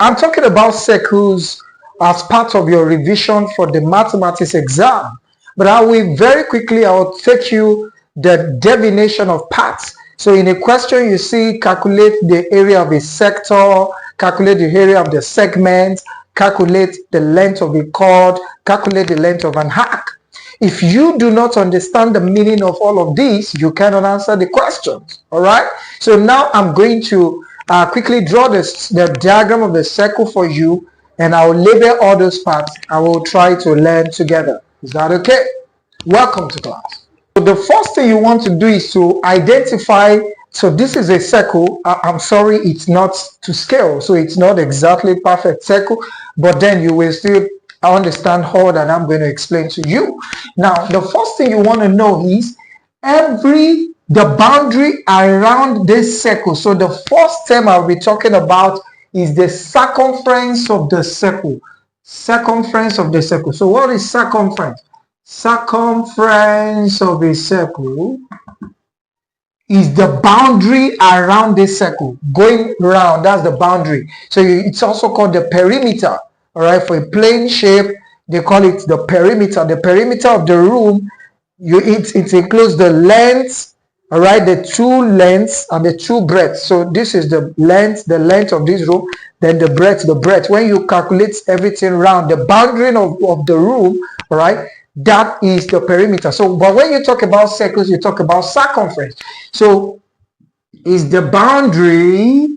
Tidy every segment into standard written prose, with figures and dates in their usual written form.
I'm talking about circles as part of your revision for the mathematics exam. But I will very quickly, I will take you the definition of paths. So in a question you see, calculate the area of a sector, calculate the area of the segment, calculate the length of a chord, calculate the length of an arc. If you do not understand the meaning of all of these, you cannot answer the questions. All right. So now I'm going to quickly draw the diagram of the circle for you, and I will label all those parts. I will try to learn together. Is that okay? Welcome to class. So the first thing you want to do is to identify. So this is a circle. I'm sorry, it's not to scale, so it's not exactly perfect circle, but then you will still understand all that I'm going to explain to you. Now, the first thing you want to know is the boundary around this circle. So the first term I'll be talking about is the circumference of the circle. Circumference of the circle. So what is circumference? Circumference of a circle is the boundary around this circle. Going around, that's the boundary. So it's also called the perimeter. All right, for a plane shape, they call it the perimeter. The perimeter of the room, it includes the length, all right, the two lengths and the two breadths. So this is the length of this room, then the breadth. When you calculate everything around the boundary of the room, all right, that is the perimeter. So, but when you talk about circles, you talk about circumference. So, is the boundary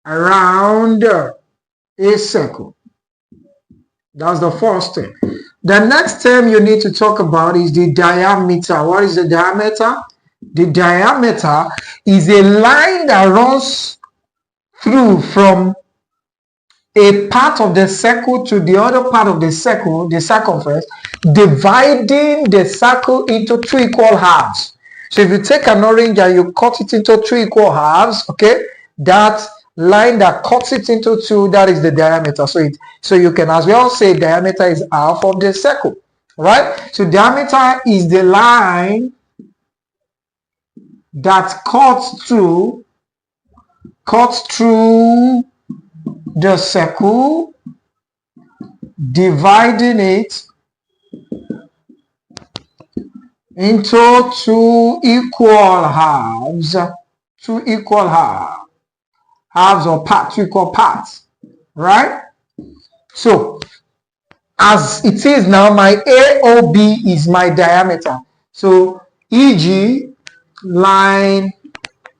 around a circle. That's the first thing. The next term you need to talk about is the diameter. What is the diameter? The diameter is a line that runs through from a part of the circle to the other part of the circle, the circumference, dividing the circle into two equal halves. So if you take an orange and you cut it into two equal halves, okay, that line that cuts it into two, that is the diameter. So you can as well say diameter is half of the circle, right? So diameter is the line that cuts through the circle, dividing it into two equal halves, or parts, two equal parts, right? So as it is now, my AOB is my diameter. So e.g. line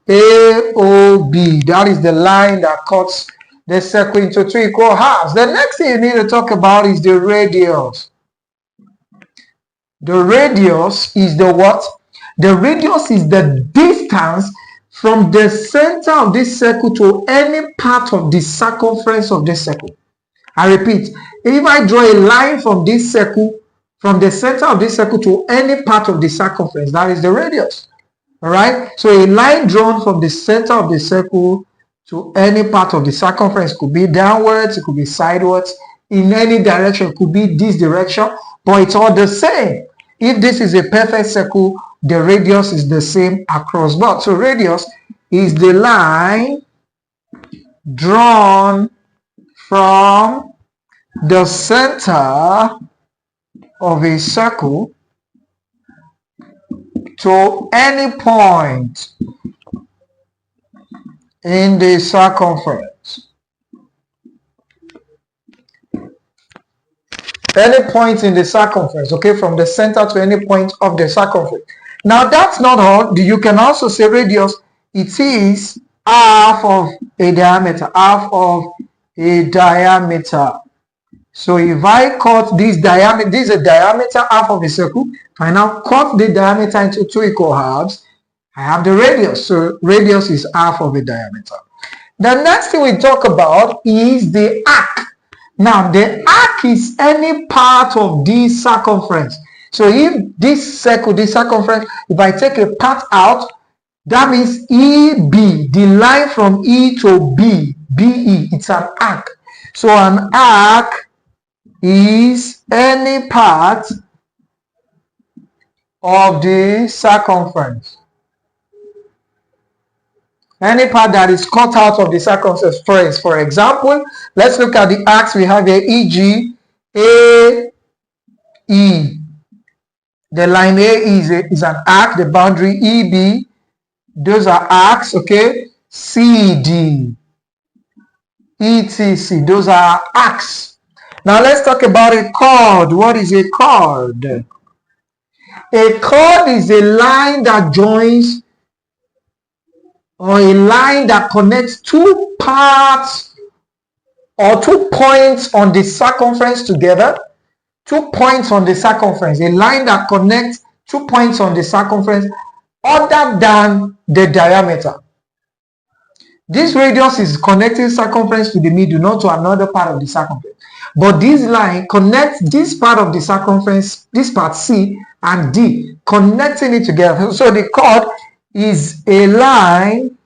AOB, that is the line that cuts the circle into two equal halves. The next thing you need to talk about is the radius. The radius is the what? The radius is the distance from the center of this circle to any part of the circumference of this circle. I repeat, if I draw a line from this circle, from the center of this circle to any part of the circumference, that is the radius. All right? So a line drawn from the center of the circle to any part of the circumference could be downwards, it could be sideways, in any direction, it could be this direction, but it's all the same. If this is a perfect circle, the radius is the same across both. So radius is the line drawn from the center of a circle to any point in the circumference. Any point in the circumference, okay, from the center to any point of the circumference. Now that's not all. You can also say radius, it is half of a diameter, So if I cut this diameter, this is a diameter half of a circle. If I now cut the diameter into two equal halves, I have the radius. So radius is half of a diameter. The next thing we talk about is the arc. Now the arc is any part of this circumference. So if this circle, this circumference, if I take a part out, that means EB, the line from E to B, BE, it's an arc. So an arc is any part of the circumference. Any part that is cut out of the circumference. For example, let's look at the arcs we have here, e.g. AE. The line A is an arc, the boundary EB, those are arcs, okay? CD, ETC, those are arcs. Now let's talk about a chord. What is a chord? A chord is a line that joins or a line that connects two parts or 2 points on the circumference together. 2 points on the circumference, a line that connects 2 points on the circumference other than the diameter. This radius is connecting circumference to the middle, not to another part of the circumference. But this line connects this part of the circumference, this part C and D, connecting it together. So the chord is a line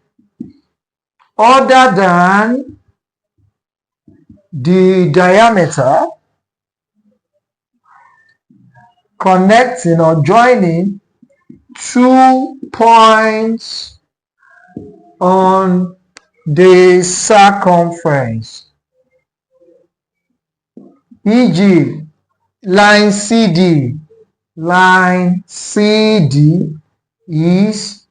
other than the diameter, connecting or joining 2 points on the circumference. E.g., line CD. Line CD is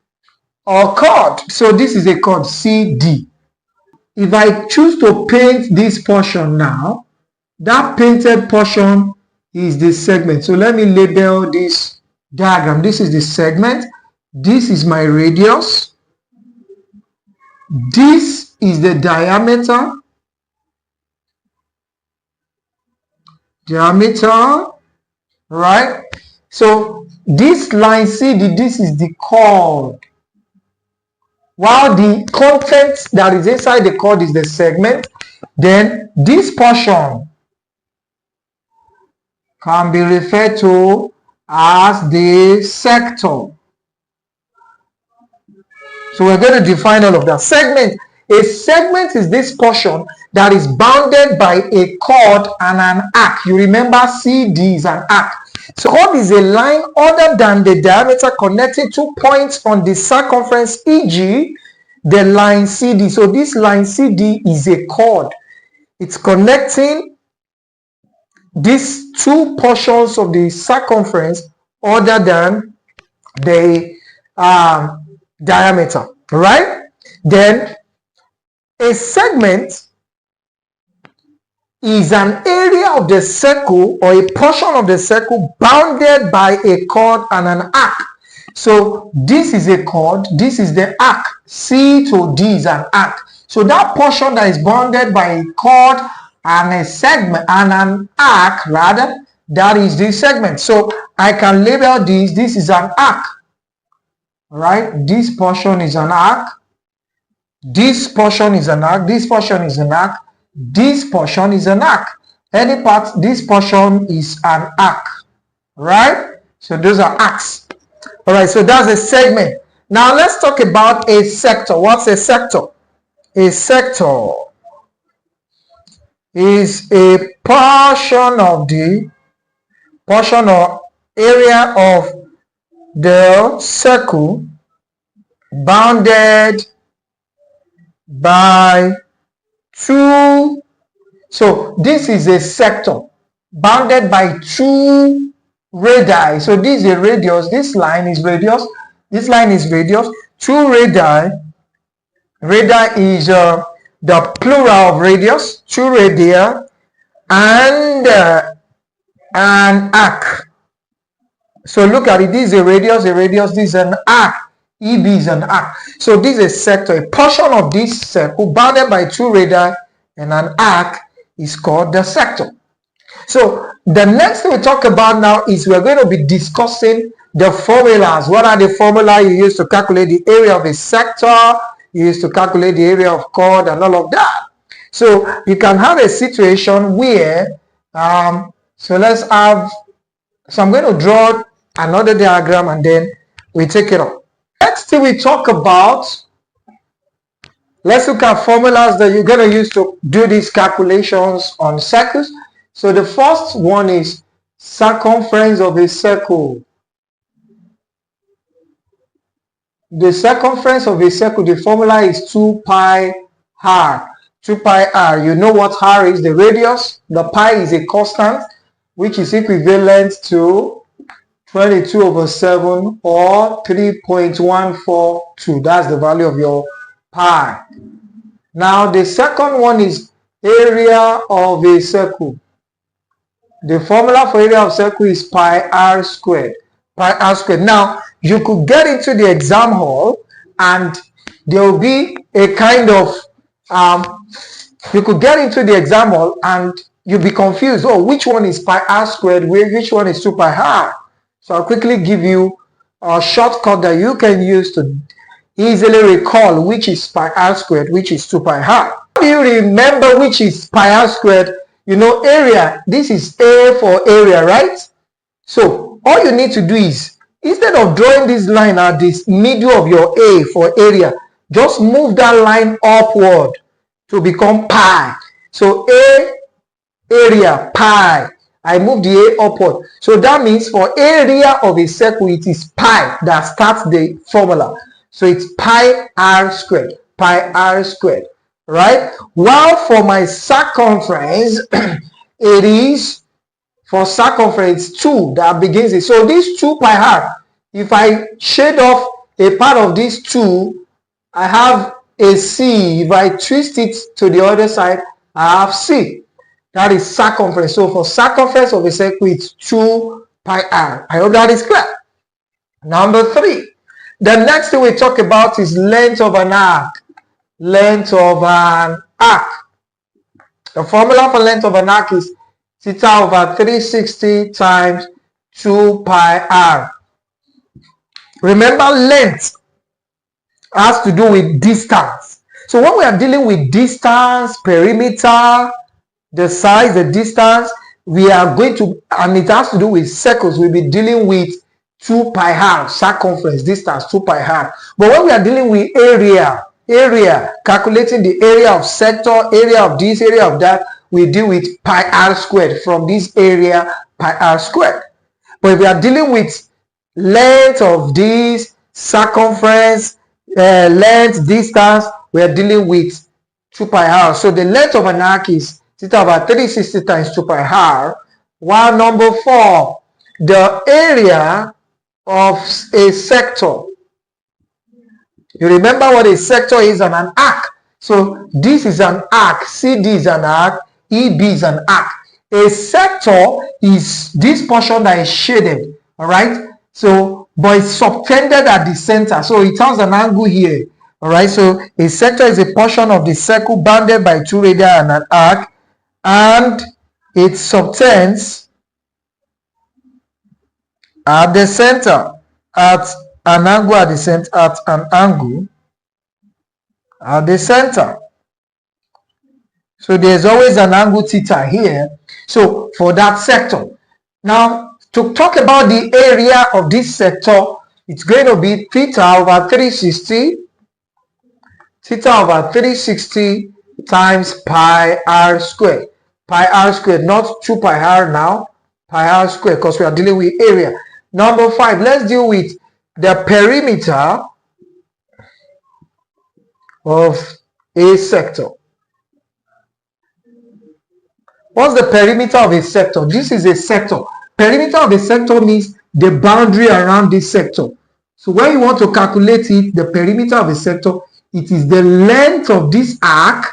a chord. So this is a chord CD. If I choose to paint this portion now, that painted portion is the segment. So let me label this diagram. This is the segment. This is my radius. This is the diameter. Right? So this line CD, this is the chord. While the content that is inside the chord is the segment, then this portion can be referred to as the sector. So we're going to define all of that. Segment. A segment is this portion that is bounded by a chord and an arc. You remember CD is an arc. So chord is a line other than the diameter connecting 2 points on the circumference, e.g. the line CD. So this line CD is a chord. It's connecting these 2 portions of the circumference other than the diameter, right? Then a segment is an area of the circle or a portion of the circle bounded by a chord and an arc. So this is a chord, this is the arc. C to D is an arc. So that portion that is bounded by a chord and a segment and an arc, rather, that is the segment. So I can label this is an arc. Right? This portion is an arc. This portion is an arc. This portion is an arc. This portion is an arc. Any part, this portion is an arc. Right? So those are arcs. Alright, so that's a segment. Now let's talk about a sector. What's a sector? A sector is a portion or area of the circle bounded by 2. So this is a sector bounded by 2 radii. So this is a radius. This line is radius. This line is radius. 2 radii. Radii is the plural of radius. 2 radii and an arc. So look at it. This is a radius. This is an arc. EB is an arc. So this is a sector. A portion of this circle bounded by 2 radii and an arc is called the sector. So the next thing we talk about now is we're going to be discussing the formulas. What are the formula you use to calculate the area of a sector? You use to calculate the area of chord and all of that. So you can have a situation where, so I'm going to draw another diagram and then we take it up. Next thing we talk about, let's look at formulas that you're going to use to do these calculations on circles. So the first one is circumference of a circle. the circumference of a circle, the formula is 2 pi r. 2 pi r, you know what r is, the radius. The pi is a constant, which is equivalent to 22/7 or 3.142. That's the value of your pi. Now the second one is area of a circle. The formula for area of circle is pi r squared. Pi r squared. Now you could get into the exam hall and there will be a kind of you could get into the exam hall and you'll be confused. Oh, which one is pi r squared? Which one is 2 pi r? So I'll quickly give you a shortcut that you can use to easily recall which is pi r squared, which is 2 pi r. How do you remember which is pi r squared? You know, area. This is A for area, right? So all you need to do is, instead of drawing this line at this middle of your A for area, just move that line upward to become pi. So A, area, pi. I move the A upward. So that means for area of a circle, it is pi that starts the formula. So it's pi r squared. Pi r squared. Right? While for my circumference, it is, for circumference, 2 that begins it. So this 2 pi r, if I shade off a part of this 2, I have a C. If I twist it to the other side, I have C. That is circumference. So for circumference of a circle, it's 2 pi r. I hope that is clear. Number 3. The next thing we talk about is length of an arc. Length of an arc. The formula for length of an arc is theta over 360 times 2 pi r. Remember, length has to do with distance. So when we are dealing with distance, perimeter, the size, the distance, we are going to, and it has to do with circles, we'll be dealing with 2 pi r, circumference, distance, 2 pi r. But when we are dealing with area, calculating the area of sector, area of this, area of that, we deal with pi r squared. From this area, pi r squared. But if we are dealing with length of this, circumference, length, distance, we are dealing with 2 pi r. So the length of an arc is theta over 360 times 2 pi r. While number 4, the area of a sector. You remember what a sector is and an arc. So this is an arc, CD is an arc, EB is an arc. A sector is this portion that is shaded, all right? So, but it's subtended at the center, so it has an angle here, all right? So a sector is a portion of the circle bounded by 2 radii and an arc, and it subtends at the center, at an angle at the center, at an angle at the center. So there's always an angle theta here. So for that sector. Now to talk about the area of this sector, it's going to be theta over 360. Theta over 360 times pi r squared. Pi r squared, not 2 pi r now. Pi r squared, because we are dealing with area. Number 5, let's deal with the perimeter of a sector. What's the perimeter of a sector? This is a sector. Perimeter of a sector means the boundary around this sector. So when you want to calculate it, the perimeter of a sector, it is the length of this arc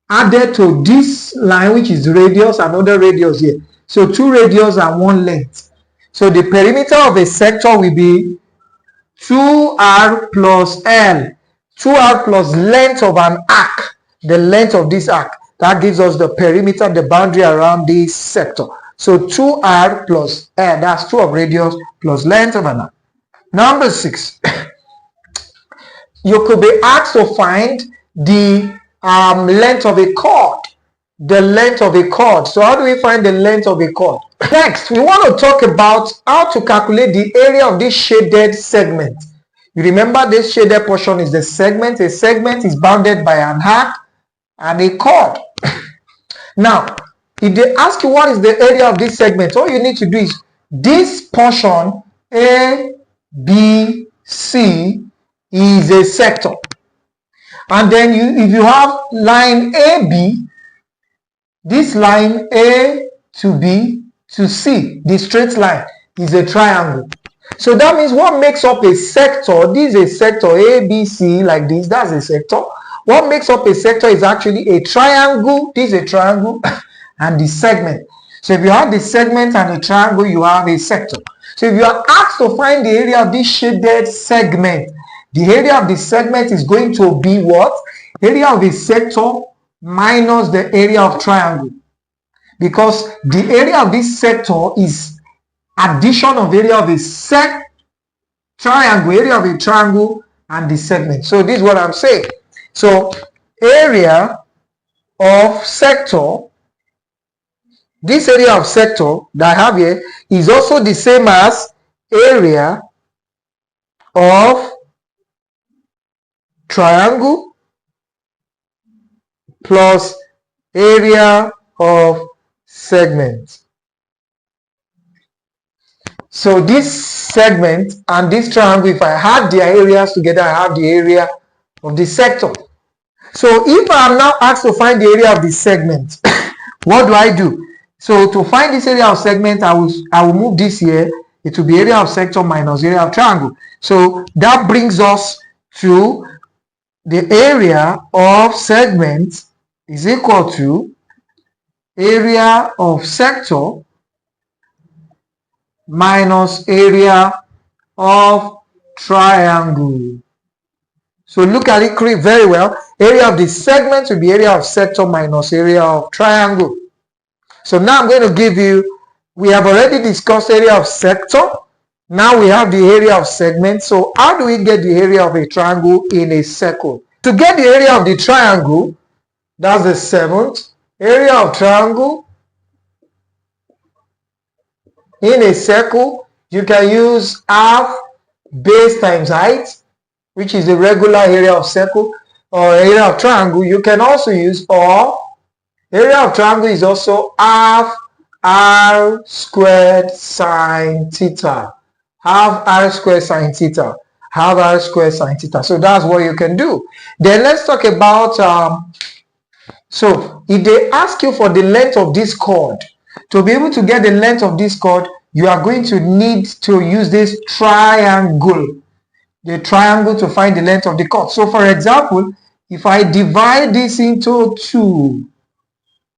added to this line, which is radius, another radius here. So 2 radius and 1 length. So the perimeter of a sector will be 2r plus L. 2r plus length of an arc, the length of this arc. That gives us the perimeter, the boundary around this sector. So 2r plus L, that's 2 of radius plus length of an arc. Number 6. You could be asked to find the length of a chord. The length of a chord. So how do we find the length of a chord? Next, we want to talk about how to calculate the area of this shaded segment. You remember this shaded portion is the segment. A segment is bounded by an arc and a chord. Now, if they ask you what is the area of this segment, all you need to do is this portion A, B, C is a sector. And then if you have line AB, this line A to B to C, the straight line, is a triangle. So that means what makes up a sector, this is a sector, A, B, C, like this, that's a sector. What makes up a sector is actually a triangle, this is a triangle, and the segment. So if you have the segment and a triangle, you have a sector. So if you are asked to find the area of this shaded segment, the area of the segment is going to be what? Area of a sector minus the area of triangle. Because the area of this sector is addition of area of a triangle, area of a triangle and the segment. So this is what I'm saying. So area of sector, this area of sector that I have here is also the same as area of triangle plus area of segment. So this segment and this triangle, if I have their areas together, I have the area of the sector. So if I am now asked to find the area of the segment, what do? So to find this area of segment, I will move this here. It will be area of sector minus area of triangle. So that brings us to the area of segment is equal to area of sector minus area of triangle. So look at it very well. Area of the segment will be area of sector minus area of triangle. So now I'm going to give you, we have already discussed area of sector. Now we have the area of segment. So how do we get the area of a triangle in a circle? To get the area of the triangle, that's the seventh. Area of triangle in a circle, you can use half base times height, which is the regular area of circle, or area of triangle. You can also use, or area of triangle is also half r squared sine theta. Half r squared sine theta. Half r squared sine theta. So that's what you can do. Then let's talk about, so if they ask you for the length of this chord, to be able to get the length of this chord, you are going to need to use this triangle. The triangle to find the length of the chord. So for example, if I divide this into 2,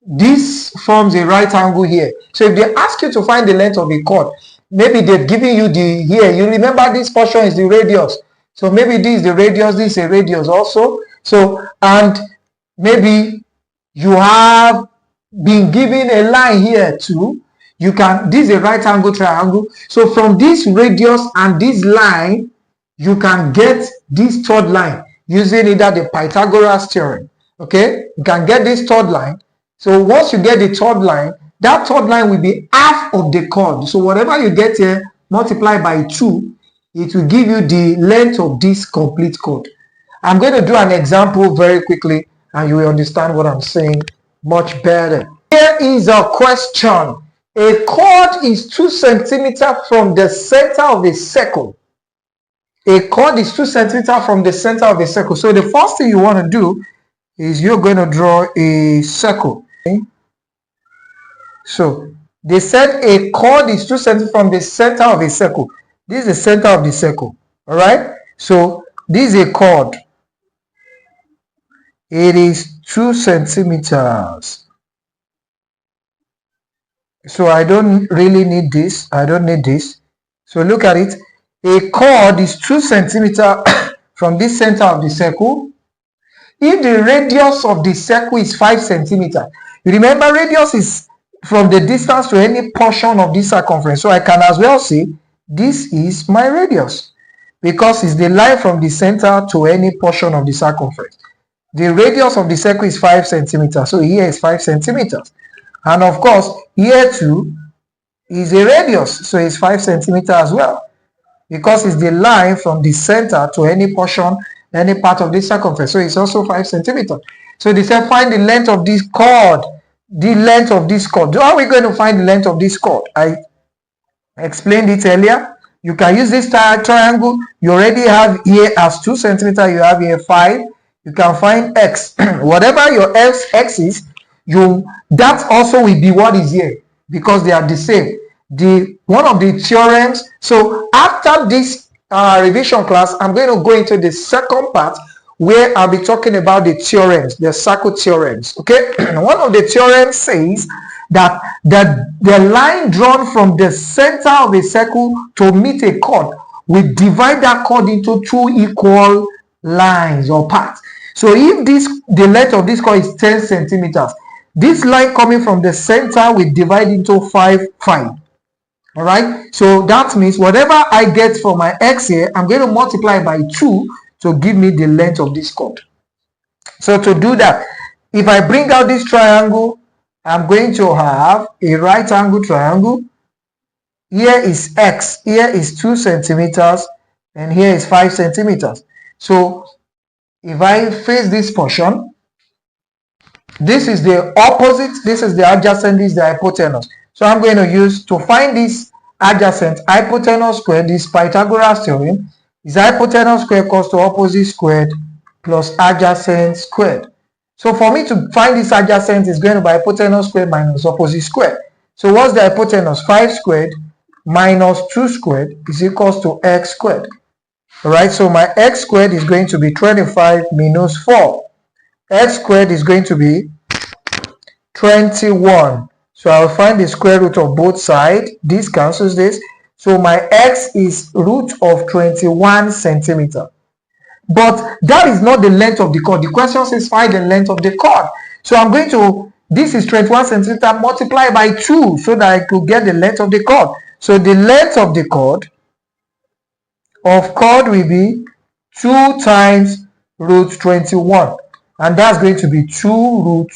this forms a right angle here. So if they ask you to find the length of a chord, maybe they've given you the here. You remember this portion is the radius. So maybe this is the radius, this is a radius also. So, and maybe you have been given a line here too. You can, this is a right angle triangle. So from this radius and this line, you can get this third line using either the Pythagoras theorem. Okay, you can get this third line. So once you get the third line, that third line will be half of the chord. So whatever you get here, multiply by 2, it will give you the length of this complete chord. I'm going to do an example very quickly and you will understand what I'm saying much better. Here is a question. A chord is 2 centimeters from the center of a circle. A chord is 2 centimeters from the center of a circle. So the first thing you want to do is you're going to draw a circle. Okay? So they said a chord is 2 centimeters from the center of a circle. This is the center of the circle. All right. So this is a chord. It is 2 centimeters. So I don't really need this. I don't need this. So look at it. A chord is 2 centimeters from this center of the circle. If the radius of the circle is 5 centimeters, you remember radius is from the distance to any portion of this circumference. So I can as well say this is my radius because it's the line from the center to any portion of the circumference. The radius of the circle is 5 centimeters. So here is 5 centimeters. And of course, here too is a radius. So it's 5 centimeters as well. Because it's the line from the center to any portion, any part of this circumference. So it's also 5 centimeters. So they said find the length of this chord. The length of this chord. How are we going to find the length of this chord? I explained it earlier. you can use this triangle. You already have here as 2 centimeters, you have here 5. You can find x. Whatever your x is, that also will be what is here, because they are the same. One of the theorems. So after this revision class, I'm going to go into the second part where I'll be talking about the theorems, the circle theorems. Okay, one of the theorems says that the line drawn from the center of a circle to meet a chord will divide that chord into 2 equal lines or parts. So if the length of this chord is 10 centimeters, this line coming from the center will divide into 5. All right, so that means whatever I get for my x here, I'm going to multiply by 2 to give me the length of this chord. So to do that, if I bring out this triangle, I'm going to have a right angle triangle. Here is x, here is 2 centimeters, and here is 5 centimeters. So if I face this portion, this is the opposite, this is the adjacent, this is the hypotenuse. So I'm going to use, to find this adjacent, hypotenuse squared, this Pythagoras theorem, is hypotenuse squared equals to opposite squared plus adjacent squared. So for me to find this adjacent is going to be hypotenuse squared minus opposite squared. So what's the hypotenuse? 5 squared minus 2 squared is equals to x squared. Alright, so my x squared is going to be 25 minus 4. X squared is going to be 21. So I'll find the square root of both sides. This cancels this. So my x is root of 21 centimeter. But that is not the length of the chord. The question says find the length of the chord. So I'm going to, this is 21 centimeter multiplied by 2 so that I could get the length of the chord. So the length of the chord will be 2 times root 21. And that's going to be 2 root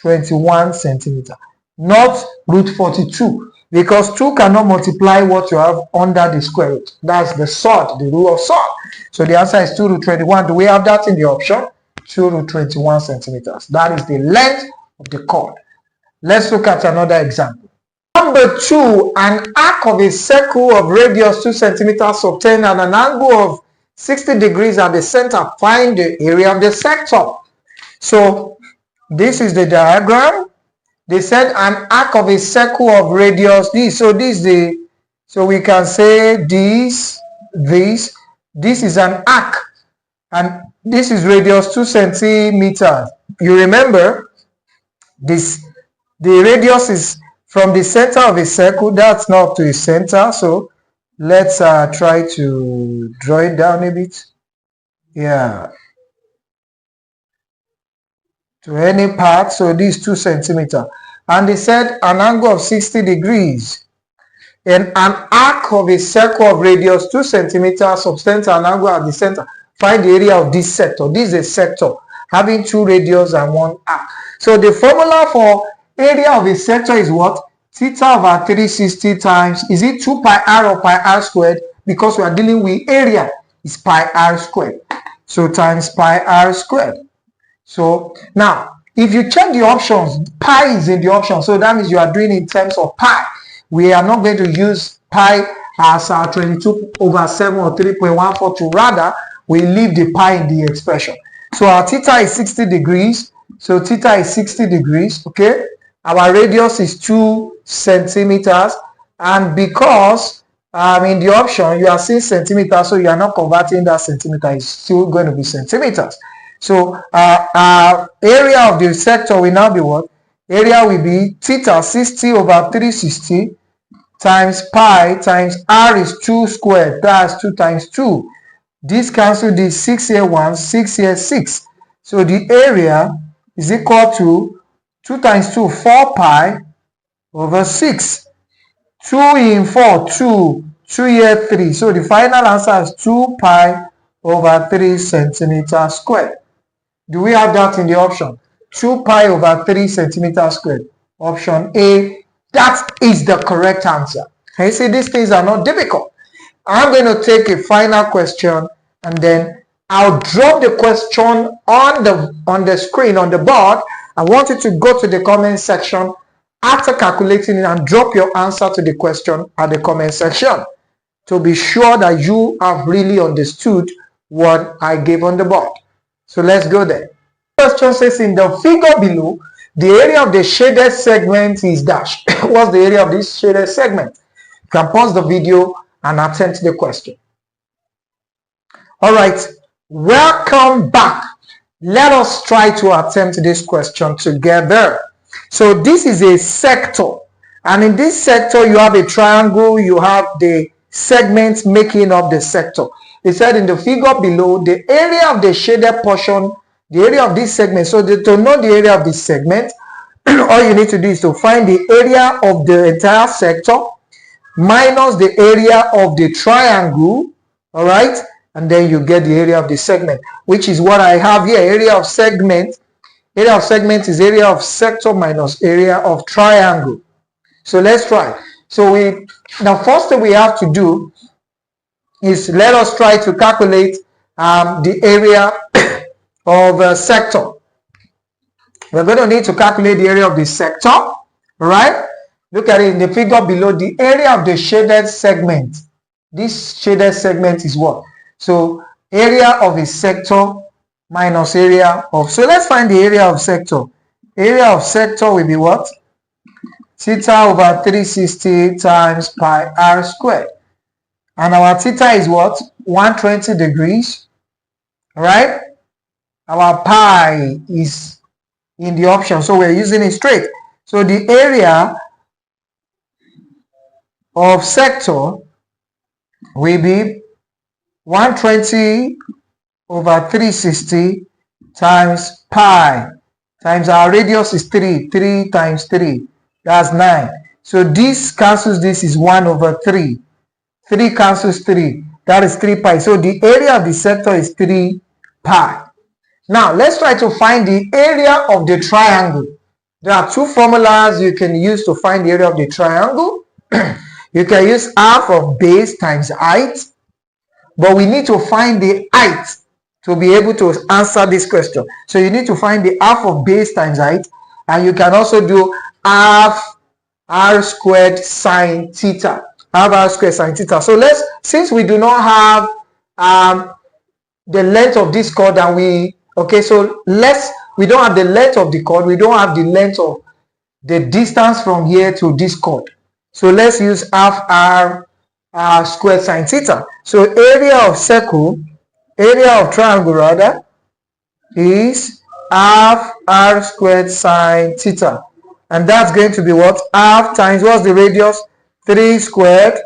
21 centimeter, not root 42. Because 2 cannot multiply what you have under the square root. That's the sod, the rule of sod. So the answer is 2 root 21. Do we have that in the option? 2 root 21 centimeters. That is the length of the chord. Let's look at another example. Number 2, an arc of a circle of radius 2 centimeters obtained at an angle of 60 degrees at the center. Find the area of the sector. So this is the diagram. They said an arc of a circle of radius this. So this is the, so we can say this is an arc, and this is radius 2 centimeters. You remember this, the radius is from the center of a circle, that's not to a center. So let's try to draw it down a bit. Yeah, to any part. So this 2 centimeters. And they said an angle of 60 degrees. And an arc of a circle of radius 2 centimeters subtends an angle at the center. Find the area of this sector. This is a sector having 2 radius and 1 arc. So the formula for area of a sector is what? Theta over 360 times, is it 2 pi r or pi r squared? Because we are dealing with area, is pi r squared. So times pi r squared. So now, if you check the options, pi is in the option. So that means you are doing in terms of pi. We are not going to use pi as 22 over 7 or 3.14. Rather, we leave the pi in the expression. So our theta is 60 degrees. So theta is 60 degrees. Okay. Our radius is 2 centimeters. And because in the option, you are seeing centimeters, so you are not converting that centimeter. It's still going to be centimeters. So area of the sector will now be what? Area will be theta 60 over 360 times pi times r is 2 squared. That's 2 times 2. This cancel this, 6 here 1, 6 here 6. So the area is equal to 2 times 2, 4 pi over 6. 2 in 4, 2. 2 here 3. So the final answer is 2 pi over 3 centimeters squared. Do we have that in the option? 2 pi over 3 centimeters squared. Option A. That is the correct answer. You see, these things are not difficult. I'm going to take a final question and then I'll drop the question on the screen, on the board. I want you to go to the comment section after calculating it and drop your answer to the question at the comment section. to be sure that you have really understood what I gave on the board. So let's go there. Question says, in the figure below, the area of the shaded segment is dash. What's the area of this shaded segment? You can pause the video and attempt the question. All right, welcome back. Let us try to attempt this question together. So this is a sector, and in this sector you have a triangle, you have the segments making up the sector. It said in the figure below, the area of the shaded portion, the area of this segment. So to know the area of this segment, all you need to do is to find the area of the entire sector minus the area of the triangle, all right, and then you get the area of the segment, which is what I have here. Area of segment is area of sector minus area of triangle. So let's try. So the first thing we have to do is let us try to calculate the area of a sector. We're going to need to calculate the area of the sector, right? Look at it in the figure below, the area of the shaded segment. This shaded segment is what? So area of a sector minus area of, so let's find the area of sector. Area of sector will be what? Theta over 360 times pi r squared. And our theta is what? 120 degrees, right? Our pi is in the option, so we're using it straight. So the area of sector will be 120 over 360 times pi times our radius is 3. 3 times 3, that's 9. So this cancels, this is 1 over 3. 3 cancels 3, that is 3 pi. So the area of the sector is 3 pi. Now let's try to find the area of the triangle. There are two formulas you can use to find the area of the triangle. You can use half of base times height, but we need to find the height to be able to answer this question. So you need to find the half of base times height, and you can also do half r squared sine theta. Half r squared sine theta. So since we do not have the length of this chord, and we don't have the length of the chord, we don't have the length of the distance from here to this chord. So let's use half r squared sine theta. So area of circle, area of triangle rather, is half r squared sine theta. And that's going to be what? Half times, what's the radius? 3 squared.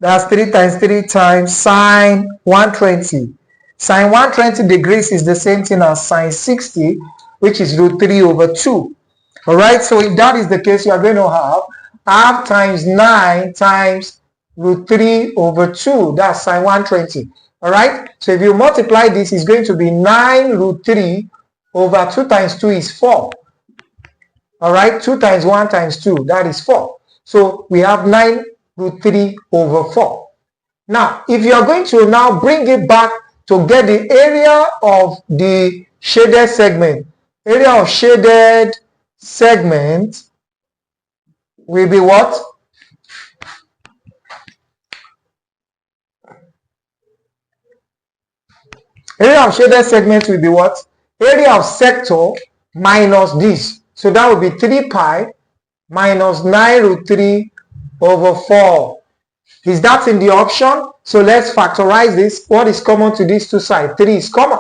That's 3 times 3 times sine 120. Sine 120 degrees is the same thing as sine 60, which is root 3 over 2. All right, so if that is the case, you are going to have half times 9 times root 3 over 2. That's sine 120. All right, so if you multiply this, it's going to be 9 root 3 over 2 times 2 is 4. All right, 2 times 1 times 2, that is 4. So we have 9 root 3 over 4. Now, if you are going to now bring it back to get the area of the shaded segment, area of shaded segment will be what? Area of shaded segment will be what? Area of sector minus this. So that will be 3 pi minus 9 root 3 over 4. Is that in the option? So let's factorize this. What is common to these two sides? 3 is common.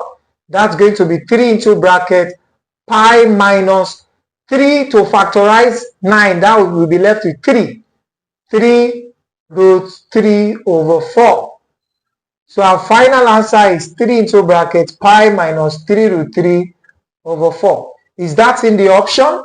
That's going to be 3 into bracket pi minus 3 to factorize 9. That will be left with 3. 3 root 3 over 4. So our final answer is 3 into bracket pi minus 3 root 3 over 4. Is that in the option?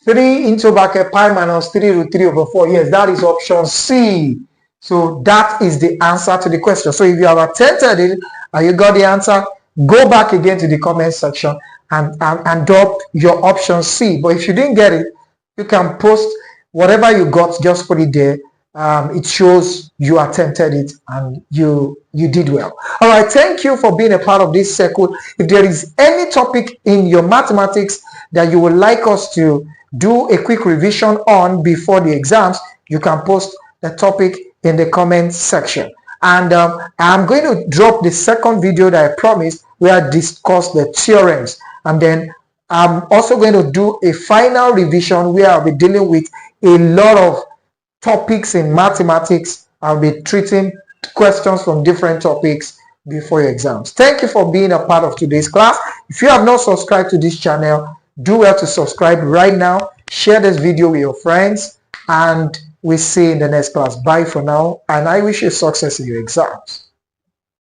3 into bracket pi minus 3 root 3 over 4. Yes, that is option C. So that is the answer to the question. So if you have attempted it and you got the answer, go back again to the comment section and drop your option C. But if you didn't get it, you can post whatever you got, just put it there. It shows you attempted it and you did well. All right, thank you for being a part of this circle. If there is any topic in your mathematics that you would like us to do a quick revision on before the exams, you can post the topic in the comment section. And I'm going to drop the second video that I promised where I discuss the theorems, and then I'm also going to do a final revision where I'll be dealing with a lot of topics in mathematics. I'll be treating questions from different topics before your exams. Thank you for being a part of today's class. If you have not subscribed to this channel, do well to subscribe right now. Share this video with your friends, and we'll see you in the next class. Bye for now, and I wish you success in your exams.